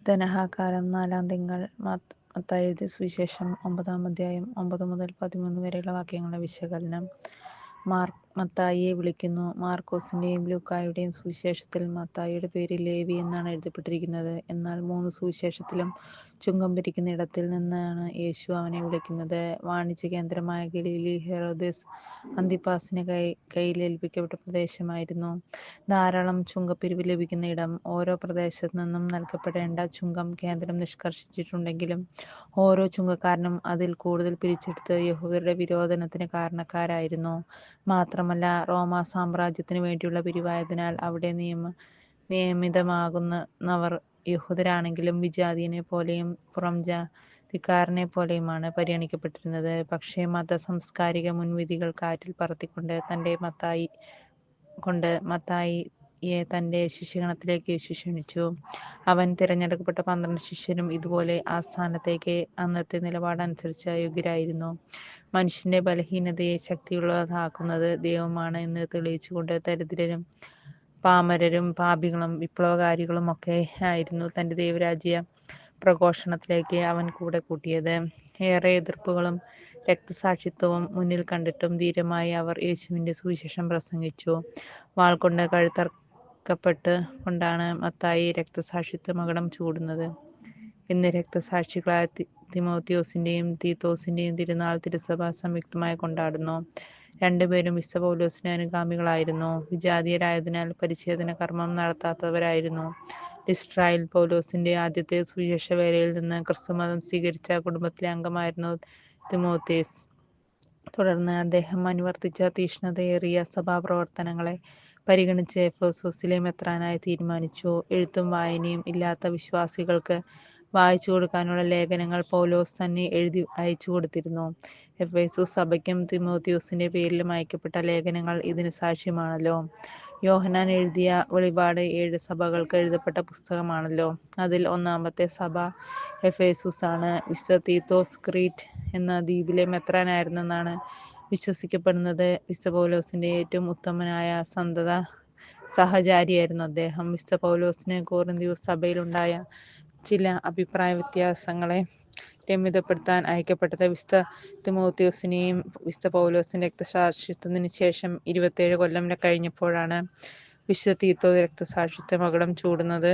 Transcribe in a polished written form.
ധനഹാകാരം 4-ാം തിങ്കൾ. മത്തായി എഴുതിയ സുവിശേഷം 9-ാം അധ്യായം 9 മുതൽ 13 വരെയുള്ള വാക്യങ്ങളുടെ വിശകലനം. മത്തായിയെ വിളിക്കുന്നു. മാർക്കോസിന്റെയും ലൂക്കായുടെയും സുവിശേഷത്തിൽ മത്തായിയുടെ പേര് ലേവി എന്നാണ് എഴുതപ്പെട്ടിരിക്കുന്നത്. എന്നാൽ 3 സുവിശേഷത്തിലും ചുങ്കം പിരിക്കുന്ന ഇടത്തിൽ നിന്നാണ് യേശു അവനെ വിളിക്കുന്നത്. വാണിജ്യ കേന്ദ്രമായ ഗലീലി ഹെറോദേസ് അന്തിപ്പാസിന് കയ്യിലേൽപ്പിക്കപ്പെട്ട പ്രദേശമായിരുന്നു. ധാരാളം ചുങ്കപ്പിരിവ് ലഭിക്കുന്ന ഇടം. ഓരോ പ്രദേശത്തു നിന്നും നൽകപ്പെടേണ്ട ചുങ്കം കേന്ദ്രം നിഷ്കർഷിച്ചിട്ടുണ്ടെങ്കിലും ഓരോ ചുങ്കക്കാരനും അതിൽ കൂടുതൽ പിരിച്ചെടുത്ത് യഹൂദരുടെ വിരോധനത്തിന് കാരണക്കാരായിരുന്നു. മാത്രമല്ല, റോമാ സാമ്രാജ്യത്തിനു വേണ്ടിയുള്ള പിരിവായതിനാൽ അവിടെ നിയമിതമാകുന്നവർ യഹൂദരാണെങ്കിലും വിജാതീയനെ പോലെയും പുറംജാതിക്കാരനെ പോലെയുമാണ് പരിഗണിക്കപ്പെട്ടിരുന്നത്. പക്ഷേ മത-സാംസ്കാരിക മുൻവിധികൾ കാറ്റിൽ പറത്തിക്കൊണ്ട് മത്തായിയെ തന്റെ ശിഷ്യഗണത്തിലേക്ക് യേശു ക്ഷണിച്ചു. അവൻ തിരഞ്ഞെടുക്കപ്പെട്ട 12 ശിഷ്യരും ഇതുപോലെ ആ സ്ഥാനത്തേക്ക് അന്നത്തെ നിലപാടനുസരിച്ച് അയോഗ്യരായിരുന്നു. മനുഷ്യന്റെ ബലഹീനതയെ ശക്തിയുള്ളതാക്കുന്നത് ദൈവമാണ് എന്ന് തെളിയിച്ചുകൊണ്ട് ദരിദ്രരും പാമരരും പാപികളും വിപ്ലവകാരികളും ഒക്കെ ആയിരുന്നു തന്റെ ദൈവരാജ്യ പ്രഘോഷണത്തിലേക്ക് അവൻ കൂടെ കൂട്ടിയത്. ഏറെ എതിർപ്പുകളും രക്തസാക്ഷിത്വവും മുന്നിൽ കണ്ടിട്ടും ധീരമായി അവർ യേശുവിന്റെ സുവിശേഷം പ്രസംഗിച്ചു. വാൾ കൊണ്ട് കഴുത്തറുക്കപ്പെട്ട് കൊണ്ടാണ് മത്തായി രക്തസാക്ഷിത്വ മകുടം ചൂടുന്നത്. ഇന്ന് രക്തസാക്ഷികളായ തിമോത്തിയോസിന്റെയും തീത്തോസിന്റെയും തിരുനാൾ തിരുസഭ സംയുക്തമായി കൊണ്ടാടുന്നു. രണ്ടുപേരും വിശുദ്ധ പൗലോസിന്റെ അനുഗാമികളായിരുന്നു. വിജാതീയരായതിനാൽ പരിച്ഛേദന കർമ്മം നടത്താത്തവരായിരുന്നു. ലിസ്ട്രായിൽ പൗലോസിന്റെ ആദ്യത്തെ സുവിശേഷ വേലയിൽ നിന്ന് ക്രിസ്തുമതം സ്വീകരിച്ച കുടുംബത്തിലെ അംഗമായിരുന്നു തിമോത്തേസ്. തുടർന്ന് അദ്ദേഹം അനുവർത്തിച്ച തീക്ഷ്ണതയേറിയ സഭാപ്രവർത്തനങ്ങളെ പരിഗണിച്ച് എഫെസോസിലെ മെത്രാനായി തീരുമാനിച്ചു. എഴുത്തും വായനയും ഇല്ലാത്ത വിശ്വാസികൾക്ക് വായിച്ചു കൊടുക്കാനുള്ള ലേഖനങ്ങൾ പൗലോസ് തന്നെ എഴുതി അയച്ചു കൊടുത്തിരുന്നു. എഫെസോസ് സഭയ്ക്കും തിമോത്തിയോസിന്റെ പേരിലും അയക്കപ്പെട്ട ലേഖനങ്ങൾ ഇതിന് സാക്ഷ്യമാണല്ലോ. യോഹന്നാൻ എഴുതിയ വെളിപാട് 7 സഭകൾക്ക് എഴുതപ്പെട്ട പുസ്തകമാണല്ലോ. അതിൽ ഒന്നാമത്തെ സഭ എഫേസുസ് ആണ്. വിശുദ്ധ തീത്തോസ് ക്രീറ്റ് എന്ന ദ്വീപിലെ മെത്രാനായിരുന്നെന്നാണ് വിശ്വസിക്കപ്പെടുന്നത്. വിശുദ്ധ പൗലോസിന്റെ ഏറ്റവും ഉത്തമനായ സന്തത സഹചാരിയായിരുന്നു അദ്ദേഹം. വിശുദ്ധ പൗലോസിന് കൊറിന്തിയോസ് സഭയിലുണ്ടായ ചില അഭിപ്രായ വ്യത്യാസങ്ങളെ രമ്യതപ്പെടുത്താൻ അയക്കപ്പെട്ടത് വിശുദ്ധ തിമോത്തിയോസിനെയും വിശുദ്ധ പൗലോസിന്റെ രക്തസാക്ഷിത്വത്തിന് ശേഷം 27 കൊല്ലം കഴിഞ്ഞപ്പോഴാണ് വിശുദ്ധ തീത്തോ രക്തസാക്ഷിത്വ മകുടം ചൂടുന്നത്.